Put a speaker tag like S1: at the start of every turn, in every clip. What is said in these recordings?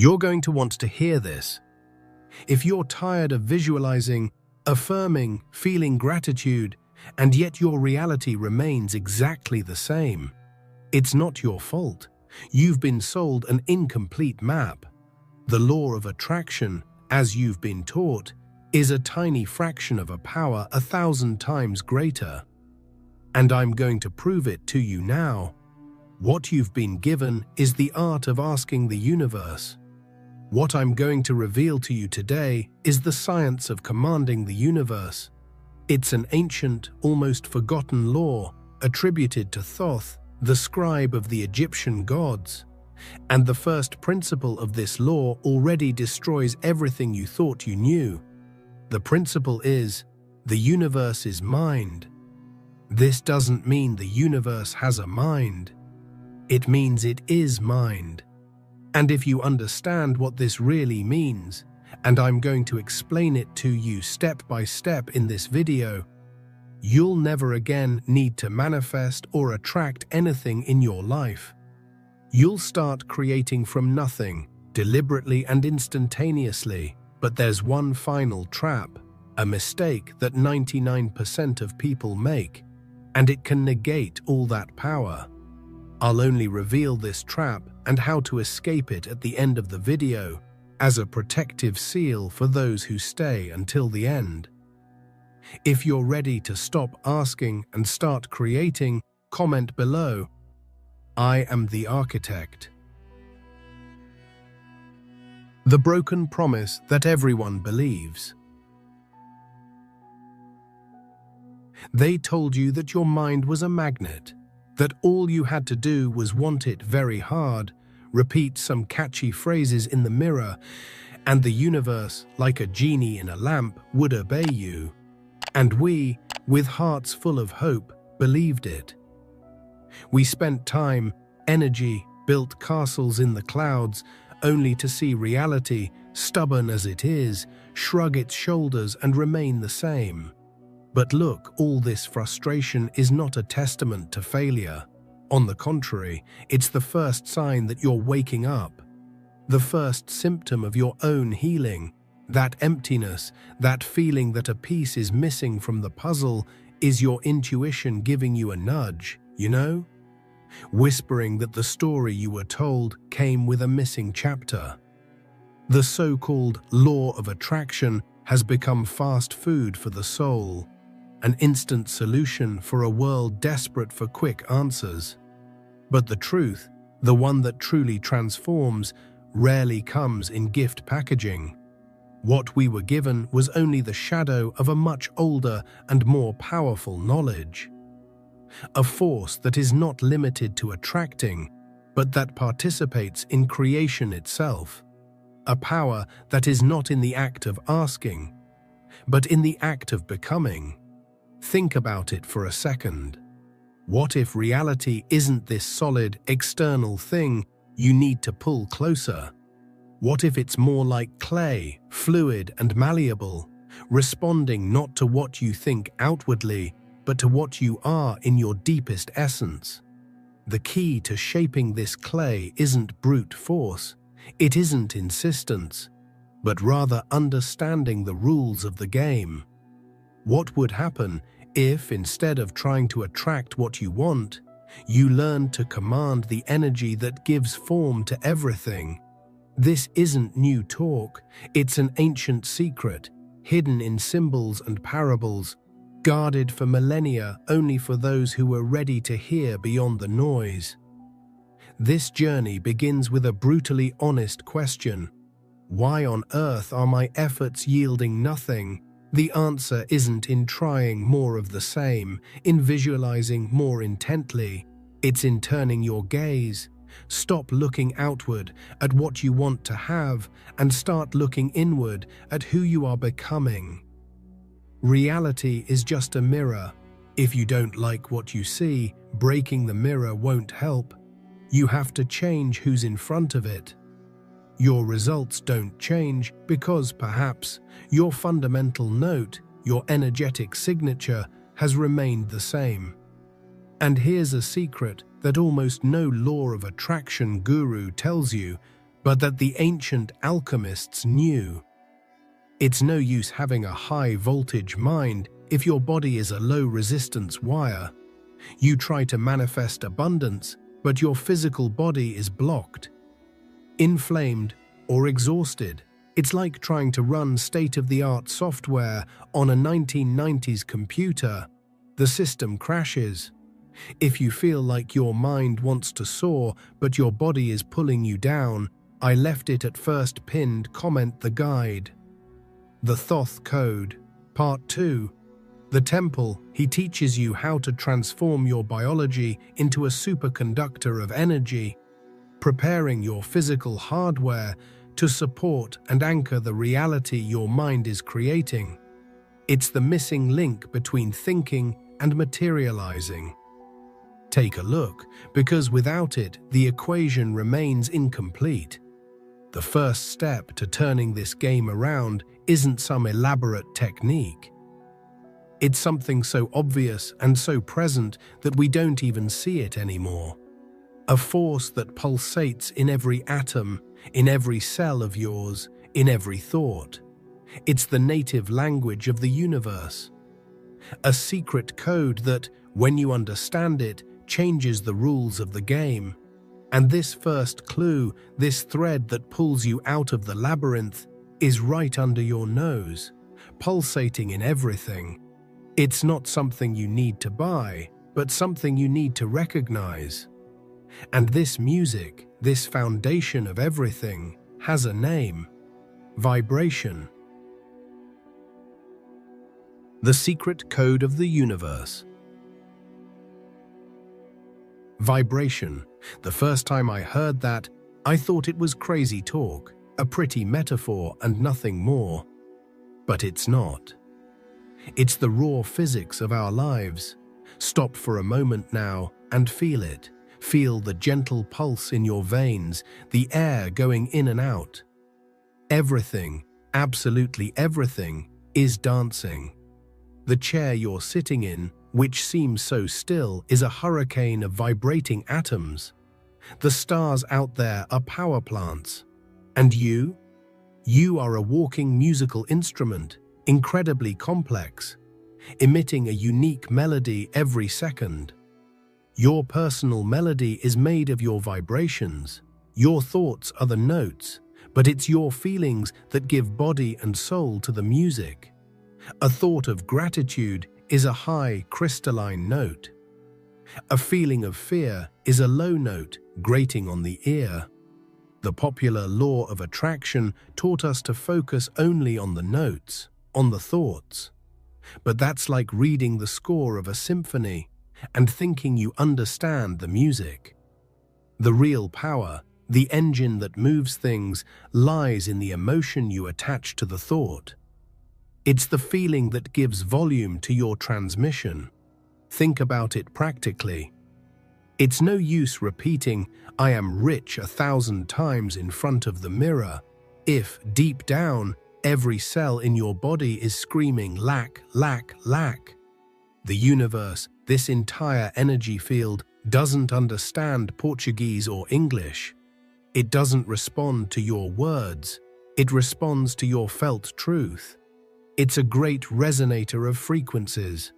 S1: You're going to want to hear this. If you're tired of visualizing, affirming, feeling gratitude, and yet your reality remains exactly the same, it's not your fault. You've been sold an incomplete map. The law of attraction, as you've been taught, is a tiny fraction of a power 1,000 times greater. And I'm going to prove it to you now. What you've been given is the art of asking the universe. What I'm going to reveal to you today is the science of commanding the universe. It's an ancient, almost forgotten law attributed to Thoth, the scribe of the Egyptian gods. And the first principle of this law already destroys everything you thought you knew. The principle is, the universe is mind. This doesn't mean the universe has a mind. It means it is mind. And if you understand what this really means, and I'm going to explain it to you step by step in this video, you'll never again need to manifest or attract anything in your life. You'll start creating from nothing, deliberately and instantaneously. But there's one final trap, a mistake that 99% of people make, and it can negate all that power. I'll only reveal this trap and how to escape it at the end of the video, as a protective seal for those who stay until the end. If you're ready to stop asking and start creating, comment below. I am the architect. The broken promise that everyone believes. They told you that your mind was a magnet, that all you had to do was want it very hard, repeat some catchy phrases in the mirror, and the universe, like a genie in a lamp, would obey you. And we, with hearts full of hope, believed it. We spent time, energy, built castles in the clouds, only to see reality, stubborn as it is, shrug its shoulders and remain the same. But look, all this frustration is not a testament to failure. On the contrary, it's the first sign that you're waking up. The first symptom of your own healing. That emptiness, that feeling that a piece is missing from the puzzle, is your intuition giving you a nudge, you know? Whispering that the story you were told came with a missing chapter. The so-called law of attraction has become fast food for the soul, an instant solution for a world desperate for quick answers. But the truth, the one that truly transforms, rarely comes in gift packaging. What we were given was only the shadow of a much older and more powerful knowledge. A force that is not limited to attracting, but that participates in creation itself. A power that is not in the act of asking, but in the act of becoming. Think about it for a second. What if reality isn't this solid, external thing you need to pull closer? What if it's more like clay, fluid and malleable, responding not to what you think outwardly, but to what you are in your deepest essence? The key to shaping this clay isn't brute force, it isn't insistence, but rather understanding the rules of the game. What would happen if, instead of trying to attract what you want, you learned to command the energy that gives form to everything? This isn't new talk, it's an ancient secret, hidden in symbols and parables, guarded for millennia only for those who were ready to hear beyond the noise. This journey begins with a brutally honest question. Why on earth are my efforts yielding nothing? The answer isn't in trying more of the same, in visualizing more intently. It's in turning your gaze. Stop looking outward at what you want to have and start looking inward at who you are becoming. Reality is just a mirror. If you don't like what you see, breaking the mirror won't help. You have to change who's in front of it. Your results don't change because perhaps your fundamental note, your energetic signature, has remained the same. And here's a secret that almost no law of attraction guru tells you: but that the ancient alchemists knew. It's no use having a high-voltage mind if your body is a low-resistance wire. You try to manifest abundance, but your physical body is blocked, inflamed, or exhausted. It's like trying to run state-of-the-art software on a 1990s computer. The system crashes. If you feel like your mind wants to soar, but your body is pulling you down, I left it at first pinned comment the guide. The Thoth Code, Part 2. The Temple, he teaches you how to transform your biology into a superconductor of energy, preparing your physical hardware to support and anchor the reality your mind is creating. It's the missing link between thinking and materializing. Take a look, because without it, the equation remains incomplete. The first step to turning this game around isn't some elaborate technique. It's something so obvious and so present that we don't even see it anymore. A force that pulsates in every atom, in every cell of yours, in every thought. It's the native language of the universe. A secret code that, when you understand it, changes the rules of the game. And this first clue, this thread that pulls you out of the labyrinth, is right under your nose, pulsating in everything. It's not something you need to buy, but something you need to recognize. And this music, this foundation of everything, has a name: vibration. The secret code of the universe. Vibration. The first time I heard that, I thought it was crazy talk, a pretty metaphor and nothing more. But it's not. It's the raw physics of our lives. Stop for a moment now and feel it. Feel the gentle pulse in your veins, the air going in and out. Everything, absolutely everything, is dancing. The chair you're sitting in, which seems so still, is a hurricane of vibrating atoms. The stars out there are power plants. And you? You are a walking musical instrument, incredibly complex, emitting a unique melody every second. Your personal melody is made of your vibrations. Your thoughts are the notes, but it's your feelings that give body and soul to the music. A thought of gratitude is a high, crystalline note. A feeling of fear is a low note, grating on the ear. The popular law of attraction taught us to focus only on the notes, on the thoughts. But that's like reading the score of a symphony and thinking you understand the music. The real power, the engine that moves things, lies in the emotion you attach to the thought. It's the feeling that gives volume to your transmission. Think about it practically. It's no use repeating, "I am rich" 1,000 times in front of the mirror, if, deep down, every cell in your body is screaming lack, lack, lack. The universe, this entire energy field, doesn't understand Portuguese or English. It doesn't respond to your words. It responds to your felt truth. It's a great resonator of frequencies.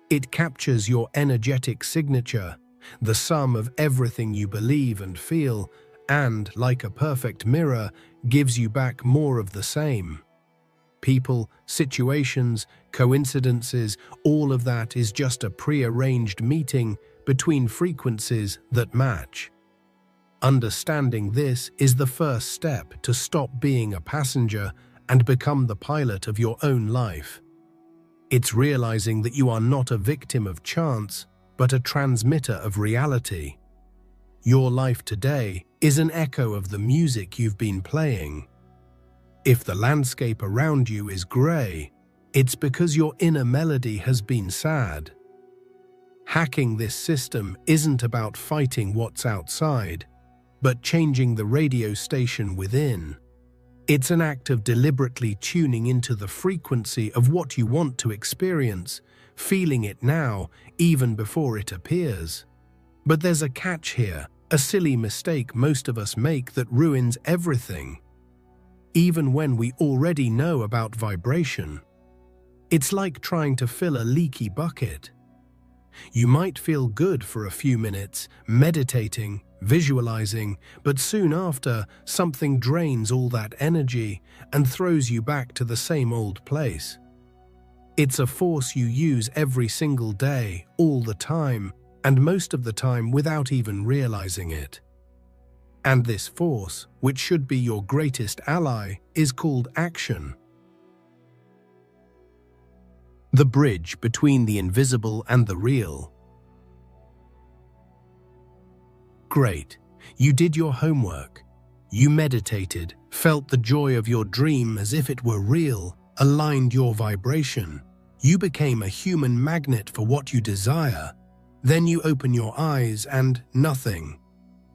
S1: It captures your energetic signature, the sum of everything you believe and feel, and, like a perfect mirror, gives you back more of the same. People, situations, coincidences, all of that is just a pre-arranged meeting between frequencies that match. Understanding this is the first step to stop being a passenger and become the pilot of your own life. It's realizing that you are not a victim of chance, but a transmitter of reality. Your life today is an echo of the music you've been playing. If the landscape around you is grey, it's because your inner melody has been sad. Hacking this system isn't about fighting what's outside, but changing the radio station within. It's an act of deliberately tuning into the frequency of what you want to experience, feeling it now, even before it appears. But there's a catch here. A silly mistake most of us make that ruins everything, even when we already know about vibration. It's like trying to fill a leaky bucket. You might feel good for a few minutes, meditating, visualizing, but soon after, something drains all that energy and throws you back to the same old place. It's a force you use every single day, all the time, and most of the time without even realizing it. And this force, which should be your greatest ally, is called action. The bridge between the invisible and the real. Great. You did your homework. You meditated, felt the joy of your dream as if it were real, aligned your vibration. You became a human magnet for what you desire. Then you open your eyes and nothing.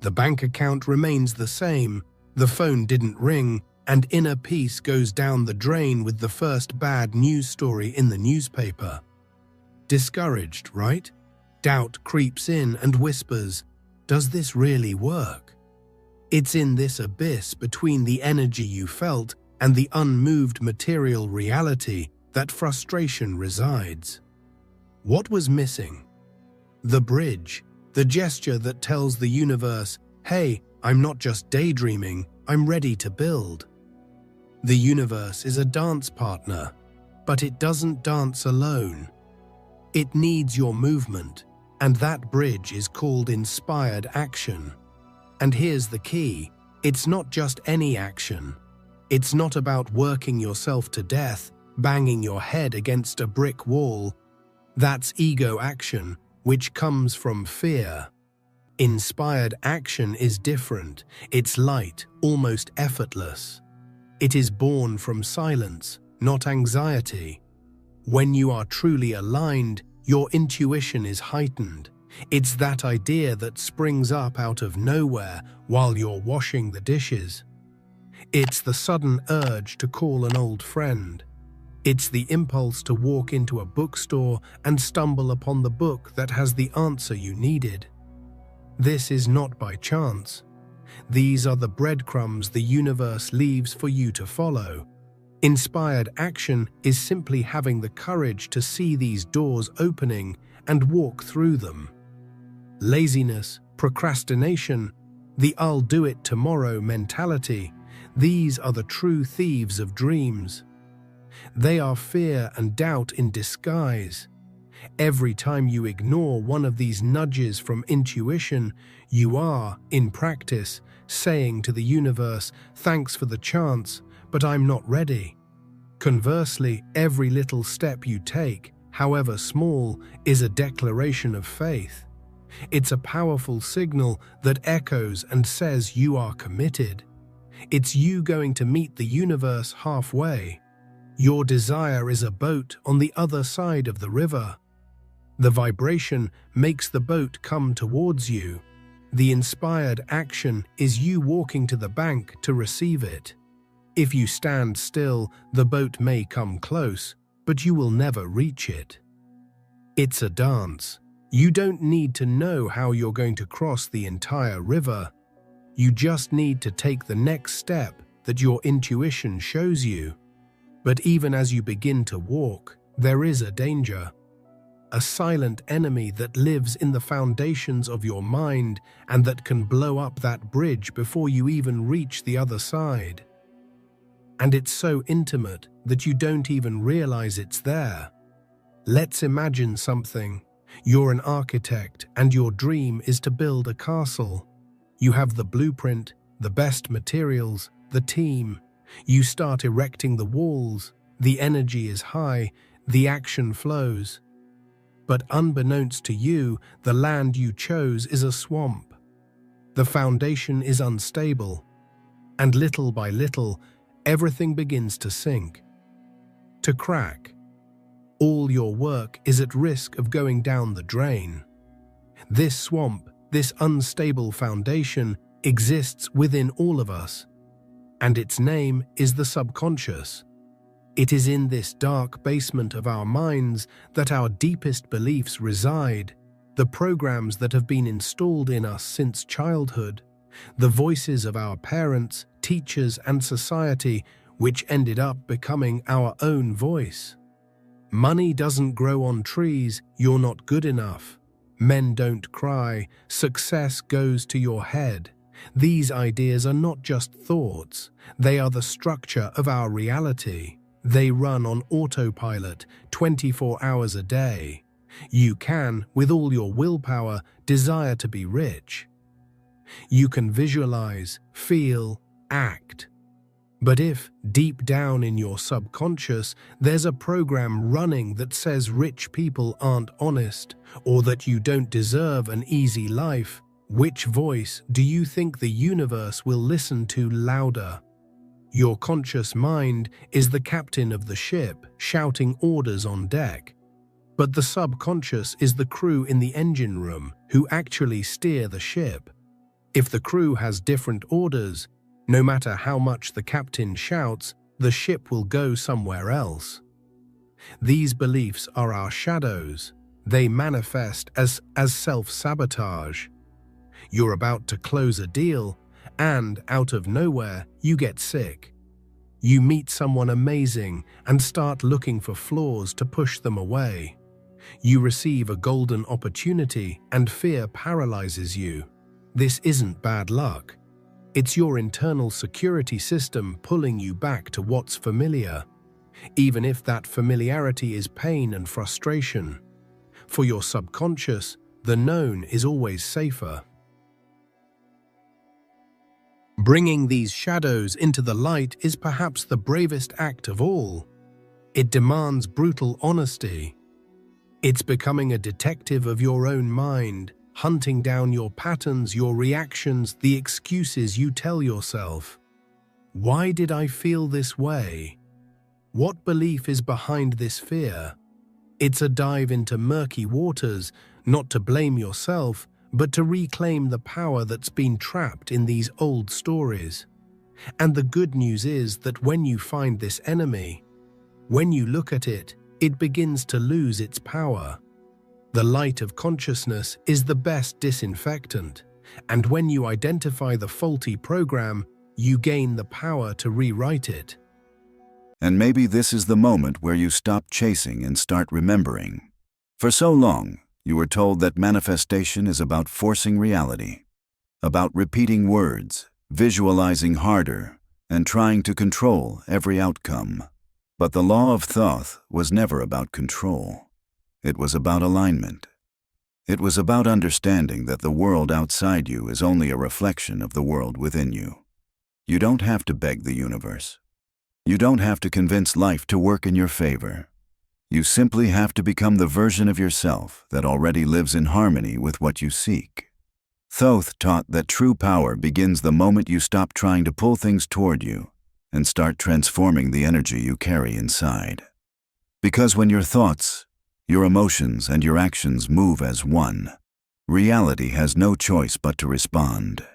S1: The bank account remains the same, the phone didn't ring, and inner peace goes down the drain with the first bad news story in the newspaper. Discouraged, right? Doubt creeps in and whispers, "Does this really work?" It's in this abyss between the energy you felt and the unmoved material reality that frustration resides. What was missing? The bridge, the gesture that tells the universe, "Hey, I'm not just daydreaming, I'm ready to build." The universe is a dance partner, but it doesn't dance alone. It needs your movement, and that bridge is called inspired action. And here's the key, it's not just any action. It's not about working yourself to death, banging your head against a brick wall. That's ego action, which comes from fear. Inspired action is different. It's light, almost effortless. It is born from silence, not anxiety. When you are truly aligned, your intuition is heightened. It's that idea that springs up out of nowhere while you're washing the dishes. It's the sudden urge to call an old friend. It's the impulse to walk into a bookstore and stumble upon the book that has the answer you needed. This is not by chance. These are the breadcrumbs the universe leaves for you to follow. Inspired action is simply having the courage to see these doors opening and walk through them. Laziness, procrastination, the "I'll do it tomorrow" mentality, these are the true thieves of dreams. They are fear and doubt in disguise. Every time you ignore one of these nudges from intuition, you are, in practice, saying to the universe, "Thanks for the chance, but I'm not ready." Conversely, every little step you take, however small, is a declaration of faith. It's a powerful signal that echoes and says you are committed. It's you going to meet the universe halfway. Your desire is a boat on the other side of the river. The vibration makes the boat come towards you. The inspired action is you walking to the bank to receive it. If you stand still, the boat may come close, but you will never reach it. It's a dance. You don't need to know how you're going to cross the entire river. You just need to take the next step that your intuition shows you. But even as you begin to walk, there is a danger. A silent enemy that lives in the foundations of your mind and that can blow up that bridge before you even reach the other side. And it's so intimate that you don't even realize it's there. Let's imagine something. You're an architect and your dream is to build a castle. You have the blueprint, the best materials, the team. You start erecting the walls, the energy is high, the action flows. But unbeknownst to you, the land you chose is a swamp. The foundation is unstable, and little by little, everything begins to sink, to crack. All your work is at risk of going down the drain. This swamp, this unstable foundation, exists within all of us, and its name is the subconscious. It is in this dark basement of our minds that our deepest beliefs reside, The programs that have been installed in us since childhood, the voices of our parents, teachers, and society, which ended up becoming our own voice. Money doesn't grow on trees, you're not good enough. Men don't cry, success goes to your head. These ideas are not just thoughts, they are the structure of our reality. They run on autopilot 24 hours a day. You can, with all your willpower, desire to be rich. You can visualize, feel, act. But if, deep down in your subconscious, there's a program running that says rich people aren't honest, or that you don't deserve an easy life, which voice do you think the universe will listen to louder? Your conscious mind is the captain of the ship, shouting orders on deck. But the subconscious is the crew in the engine room who actually steer the ship. If the crew has different orders, no matter how much the captain shouts, the ship will go somewhere else. These beliefs are our shadows. They manifest as self-sabotage. You're about to close a deal, and out of nowhere, you get sick. You meet someone amazing and start looking for flaws to push them away. You receive a golden opportunity and fear paralyzes you. This isn't bad luck. It's your internal security system pulling you back to what's familiar, even if that familiarity is pain and frustration. For your subconscious, the known is always safer. Bringing these shadows into the light is perhaps the bravest act of all. It demands brutal honesty. It's becoming a detective of your own mind, hunting down your patterns, your reactions, the excuses you tell yourself. Why did I feel this way? What belief is behind this fear? It's a dive into murky waters, not to blame yourself, but to reclaim the power that's been trapped in these old stories. And the good news is that when you find this enemy, when you look at it, it begins to lose its power. The light of consciousness is the best disinfectant, and when you identify the faulty program, you gain the power to rewrite it.
S2: And maybe this is the moment where you stop chasing and start remembering. For so long, you were told that manifestation is about forcing reality, about repeating words, visualizing harder, and trying to control every outcome. But the law of Thoth was never about control. It was about alignment. It was about understanding that the world outside you is only a reflection of the world within you. You don't have to beg the universe. You don't have to convince life to work in your favor. You simply have to become the version of yourself that already lives in harmony with what you seek. Thoth taught that true power begins the moment you stop trying to pull things toward you and start transforming the energy you carry inside. Because when your thoughts, your emotions, and your actions move as one, reality has no choice but to respond.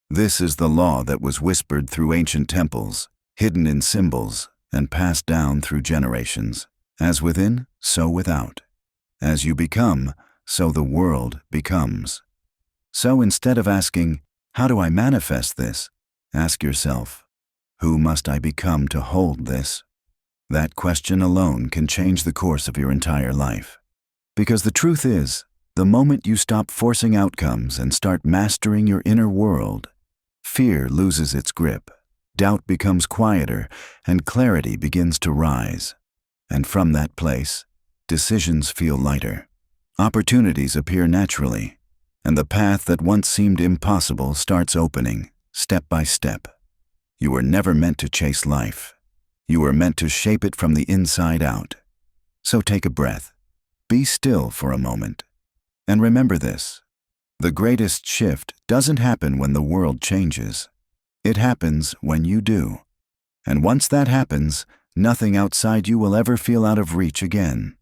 S2: This is the law that was whispered through ancient temples, hidden in symbols, and passed down through generations. As within, so without. As you become, so the world becomes. So instead of asking, "How do I manifest this?" ask yourself, "Who must I become to hold this?" That question alone can change the course of your entire life. Because the truth is, the moment you stop forcing outcomes and start mastering your inner world, fear loses its grip, doubt becomes quieter, and clarity begins to rise. And from that place, decisions feel lighter. Opportunities appear naturally, and the path that once seemed impossible starts opening, step by step. You were never meant to chase life. You were meant to shape it from the inside out. So take a breath. Be still for a moment. And remember this: the greatest shift doesn't happen when the world changes. It happens when you do. And once that happens, nothing outside you will ever feel out of reach again.